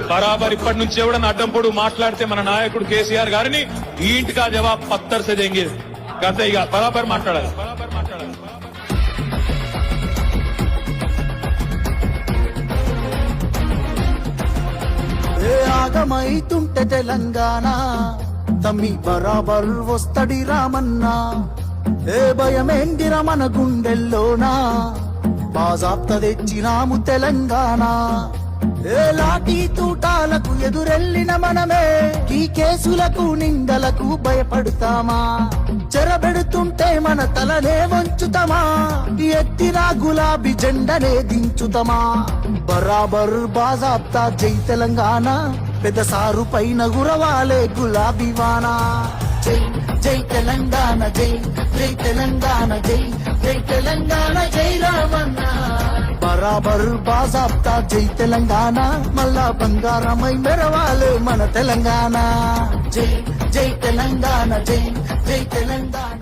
బరాబర్ ఇప్పటి నుంచి ఎవడన్నా అడ్డం పొడు మాట్లాడితే మన నాయకుడు కేసీఆర్ గారిని ఈ ఇంటికా జవాబ్ పత్తర్ సే దేంగే గత ఇక బరాబర్ మాట్లాడాలి. ఆగమైతుంటే తెలంగాణ తమ్మి బరాబర్ వస్తడి రామన్నా. ఏ భయమేందిర మన గుండెల్లోనా బాజాప్త తెచ్చినాము తెలంగాణ. ఏ లాఠీ తూటాలకు ఎదురెళ్ళిన మనమే ఈ కేసులకు నిందలకు భయపడతామా? చెరబెడుతుంటే మన తలనే వంచుతామా? ఎత్తిన గులాబీ జెండనే దించుతామా? బరాబర్ బాజాప్తా జై తెలంగాణ, పెద్ద సారు పైన గురవాలే గులాబీ వానా. జై జై తెలంగాణ, జై జై తెలంగాణ, జై జై తెలంగాణ, జై రామన్న. బరాబర్ బాజాప్తా జై తెలంగాణ, మళ్ళా బంగారమై మెరవాలే మన తెలంగాణ. జై జై తెలంగాణ, జై జై తెలంగాణ.